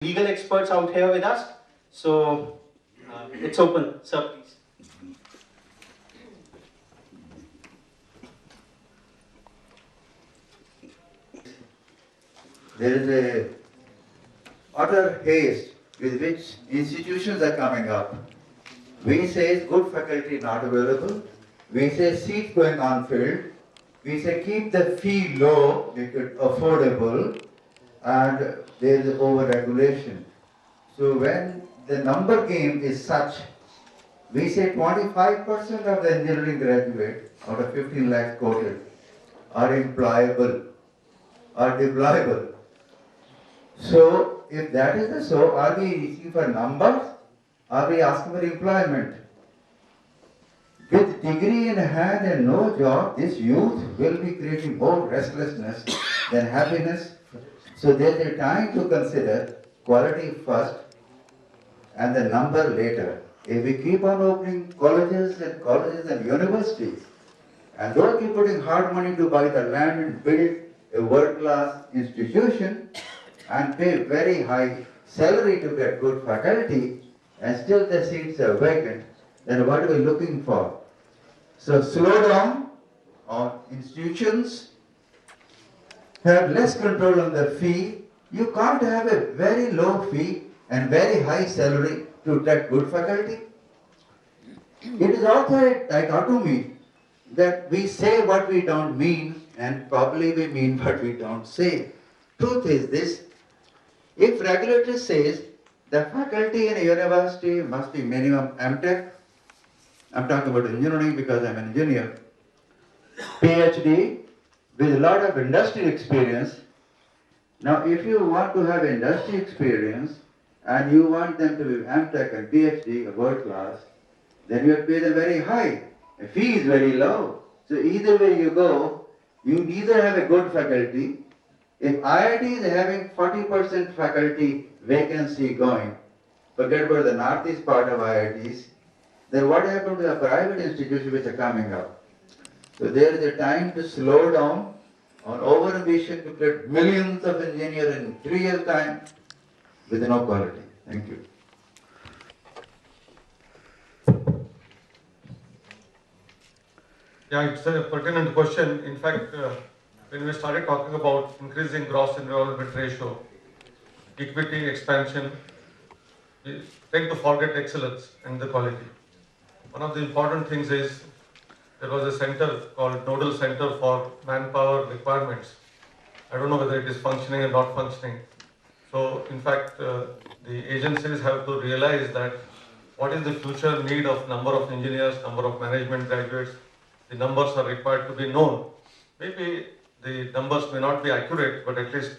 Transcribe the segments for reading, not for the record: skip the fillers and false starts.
legal experts out here with us. So it's open, sir, please. There is a utter haste with which institutions are coming up. We say good faculty not available. We say seats going unfilled. We say keep the fee low, make it affordable, and there is over-regulation. So when the number game is such, we say 25% of the engineering graduates out of 15 lakhs quoted are employable, are deployable. So, if that is the so, are we reaching for numbers? Are we asking for employment? With degree in hand and no job, this youth will be creating more restlessness than happiness. So there is a time to consider quality first and the number later. If we keep on opening colleges and universities, and don't keep putting hard money to buy the land and build a world-class institution, and pay very high salary to get good faculty, and still the seats are vacant, then what are we looking for? So slow down on institutions, have less control on the fee. You can't have a very low fee and very high salary to get good faculty. It is also a dichotomy that we say what we don't mean and probably we mean what we don't say. Truth is this: if regulator says the faculty in a university must be minimum MTech, I'm talking about engineering because I'm an engineer, PhD with a lot of industry experience. Now if you want to have industry experience and you want them to be MTech and PhD or world class, then you have to pay them very high. The fee is very low. So either way you go, you neither have a good faculty. If IIT is having 40% faculty vacancy going, forget about the northeast part of IITs, then what happened to the private institutions which are coming up? So there is a time to slow down on over-ambition to create millions of engineers in 3 years' time with no quality. Thank you. Yeah, it's a pertinent question. In fact, when we started talking about increasing gross enrollment ratio, equity expansion, we tend to forget excellence and the quality. One of the important things is there was a center called Nodal Center for Manpower Requirements. I don't know whether it is functioning or not functioning. So, in fact, the agencies have to realize that what is the future need of number of engineers, number of management graduates. The numbers are required to be known. Maybe the numbers may not be accurate, but at least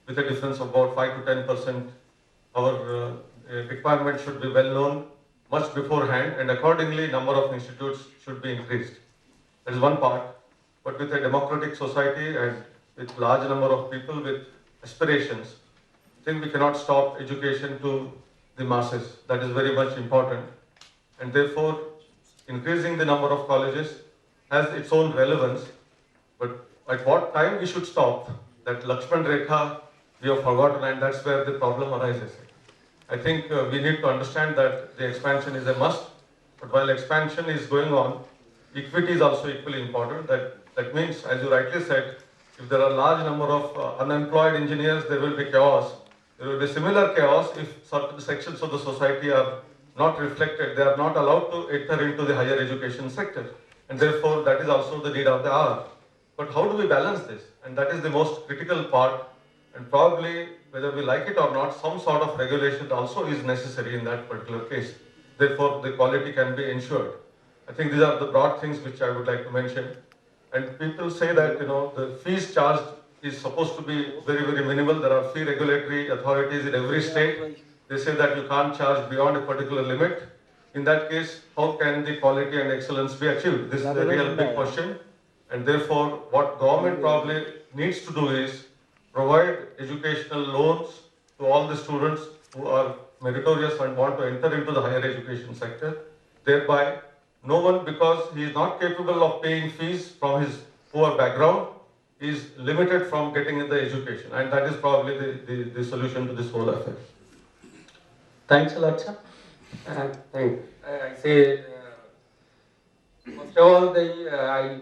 with a difference of about 5 to 10%, our requirement should be well known much beforehand, and accordingly, number of institutes should be increased. That is one part. But with a democratic society and with large number of people with aspirations, I think we cannot stop education to the masses. That is very much important, and therefore, increasing the number of colleges has its own relevance, but at what time we should stop, that Lakshman Rekha we have forgotten, and that's where the problem arises. I think we need to understand that the expansion is a must, but while expansion is going on, equity is also equally important. That means, as you rightly said, if there are large number of unemployed engineers, there will be chaos. There will be similar chaos if certain sections of the society are not reflected. They are not allowed to enter into the higher education sector. And therefore, that is also the need of the hour. But how do we balance this? And that is the most critical part. And probably, whether we like it or not, some sort of regulation also is necessary in that particular case. Therefore, the quality can be ensured. I think these are the broad things which I would like to mention. And people say that, the fees charged is supposed to be very, very minimal. There are fee regulatory authorities in every state. They say that you can't charge beyond a particular limit. In that case, how can the quality and excellence be achieved? This is a real big question. And therefore, what government probably needs to do is provide educational loans to all the students who are meritorious and want to enter into the higher education sector. Thereby, no one, because he is not capable of paying fees from his poor background, is limited from getting in the education. And that is probably the solution to this whole affair. Thanks a lot, sir. Thank. I say, first of all, I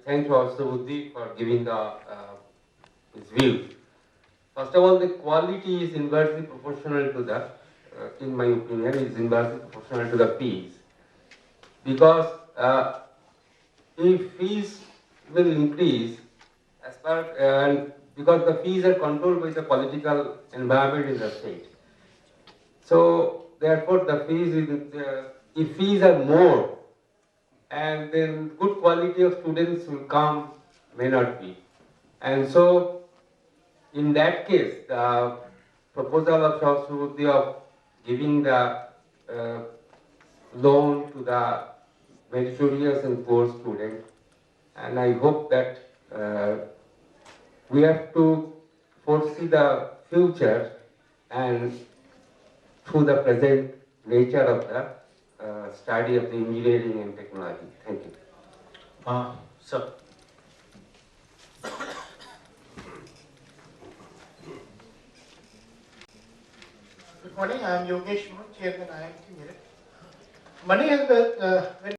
thank also Buddhi for giving the his view. First of all, the quality is inversely proportional to the, in my opinion, is inversely proportional to the fees. Because if fees will increase, as per, and because the fees are controlled by the political environment in the state. So therefore, the fees is, if fees are more, and then good quality of students will come, may not be. And so, in that case, the proposal of Shastri of giving the loan to the meritorious and poor student, and I hope that we have to foresee the future and through the present nature of the study of the engineering and technology. Thank you. Sir. Good morning, I am Yogesh Moore, Chairman IIT Meerut. Money has been